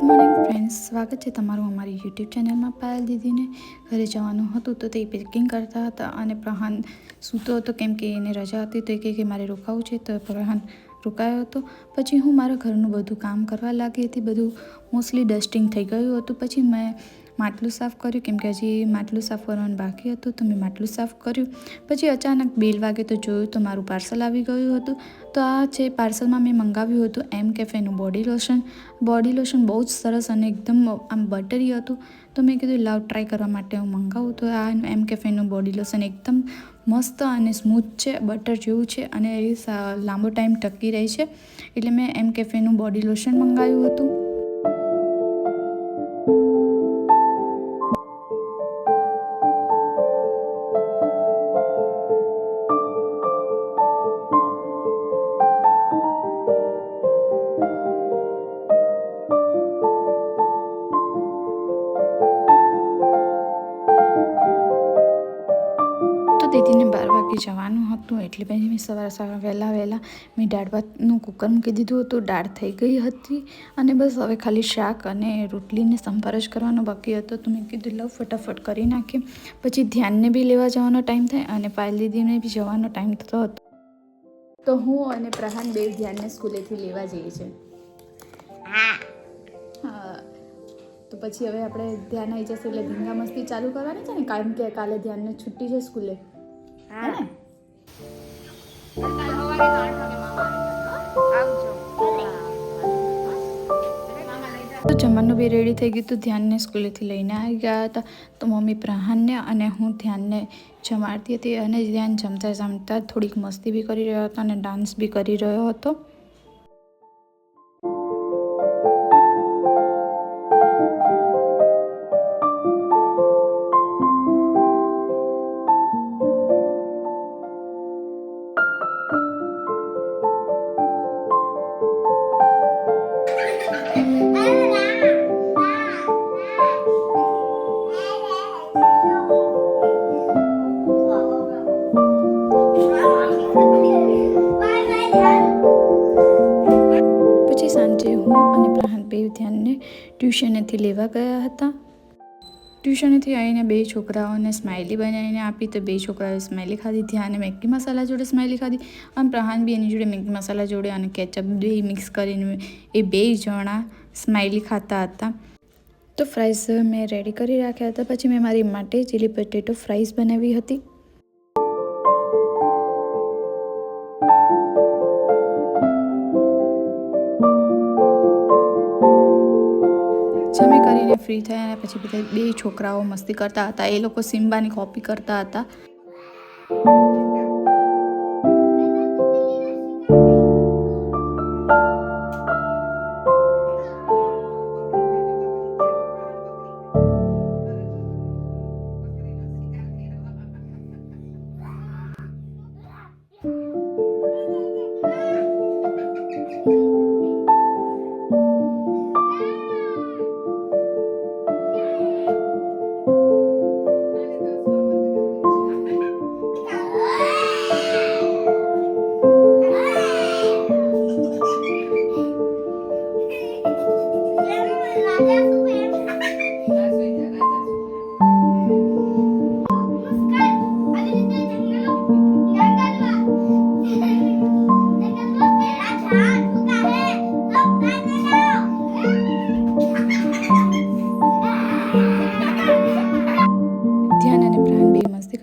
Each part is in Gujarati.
મોર્નિંગ ફ્રેન્ડ્સ, સ્વાગત છે તમારું અમારી યુટ્યુબ ચેનલમાં। પાયલ દીદીને ઘરે જવાનું હતું તો તે પેકિંગ કરતા હતા અને પ્રહાન સૂતો હતો કેમ કે એને રજા હતી તો એ કે મારે રોકાવું છે તો પ્રહાન રોકાયો હતો। પછી હું મારા ઘરનું બધું કામ કરવા લાગી હતી। બધું મોસ્ટલી ડસ્ટિંગ થઈ ગયું હતું। પછી મેં માટલું સાફ કર્યું કેમ કે હજી માટલું સાફ કરવાનું બાકી હતું તો મેં માટલું સાફ કર્યું। પછી અચાનક બેલ વાગે તો જોયું તો મારું પાર્સલ આવી ગયું હતું। તો આ છે પાર્સલમાં મેં મંગાવ્યું હતું એમ કેફેનું બોડી લોશન બહુ જ સરસ અને એકદમ આમ બટરી હતું। તો મેં કીધું લાવ ટ્રાય કરવા માટે હું મંગાવું। તો આ એમ કેફેનું બોડી લોશન એકદમ મસ્ત અને સ્મૂથ છે, બટર જેવું છે અને એ લાંબો ટાઈમ ટકી રહે છે, એટલે મેં એમ કેફેનું બોડી લોશન મંગાવ્યું હતું। તો દીદીને 12 વાગે જવાનું હતું એટલે પછી મેં સવારે વહેલા મેં દાળ ભાતનું કુકર મૂકી દીધું હતું। દાળ થઈ ગઈ હતી અને બસ હવે ખાલી શાક અને રોટલીને સંભાર જ કરવાનો બાકી હતો। તો મેં કીધું લવ ફટાફટ કરી નાખીએ, પછી ધ્યાનને બી લેવા જવાનો ટાઈમ થાય અને પાયલ દીદીને બી જવાનો ટાઈમ થતો હતો। તો હું અને પ્રહાન બે ધ્યાનને સ્કૂલેથી લેવા જઈએ છીએ। હા, તો પછી હવે આપણે ધ્યાન આવી જશે એટલે ધીંગા મસ્તી ચાલુ કરવાની છે ને, કારણ કે કાલે ધ્યાનને છુટ્ટી છે સ્કૂલે, હે ને? તો જમવાનું બી રેડી થઈ ગયું હતું। ધ્યાનને સ્કૂલેથી લઈને આવી ગયા હતા તો મમ્મી પ્રહાનને અને હું ધ્યાનને જમાડતી હતી અને ધ્યાન જમતા થોડીક મસ્તી બી કરી રહ્યો હતો અને ડાન્સ બી કરી રહ્યો હતો। પછી સાંજે હું અને પ્રહાન બે ધ્યાનને ટ્યુશનેથી લેવા ગયા હતા। ટ્યુશનેથી આવીને બે છોકરાઓને સ્માઇલી બનાવીને આપી તો બે છોકરાઓએ સ્માઇલી ખાધી। ધ્યાને મેગી મસાલા જોડે સ્માઇલી ખાધી અને પ્રહાન બી એની જોડે મેગી મસાલા જોડે અને કેચઅપ બે મિક્સ કરીને એ બે જણા સ્માઇલી ખાતા હતા। તો ફ્રાઈઝ મેં રેડી કરી રાખ્યા હતા। પછી મેં મારી માટે ચીલી પટેટો ફ્રાઈઝ બનાવી હતી। જમી કરીને ફ્રી થયા અને પછી બધા બે છોકરાઓ મસ્તી કરતા હતા। એ લોકો સિમ્બાની કોપી કરતા હતા।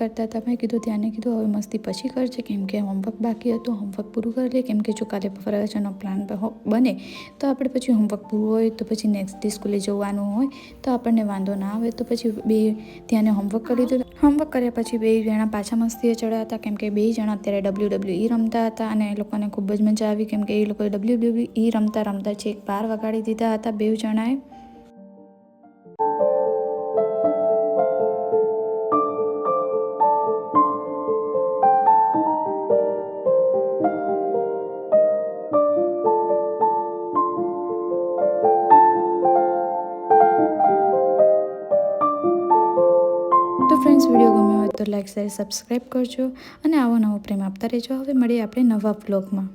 કરતા હતા। મેં કીધું ધ્યાને કીધું હવે મસ્તી પછી કરજે કેમ કે હોમવર્ક બાકી હતું, હોમવર્ક પૂરું કરી લે, કેમ કે જો કાલે પ્રવચનનો પ્લાન બને તો આપણે પછી હોમવર્ક પૂરું હોય તો પછી નેક્સ્ટ ડે સ્કૂલે જવાનું હોય તો આપણને વાંધો ના આવે। તો પછી બે ધ્યાને હોમવર્ક કરી દીધું। હોમવર્ક કર્યા પછી બે જણા પાછા મસ્તીએ ચડ્યા હતા કેમ કે બે જણા અત્યારે WWE રમતા હતા અને એ લોકોને ખૂબ જ મજા આવી કેમ કે એ લોકોએ WWE રમતા છેક 12 વગાડી દીધા હતા બે જણાએ। તો ફ્રેન્ડ્સ, વિડીયો ગમ્યો હોય તો લાઈક શેર સબસ્ક્રાઈબ કરજો અને આવો નવો પ્રેમ આપતા રહેજો। હવે મળીએ આપણે નવા વ્લોગમાં।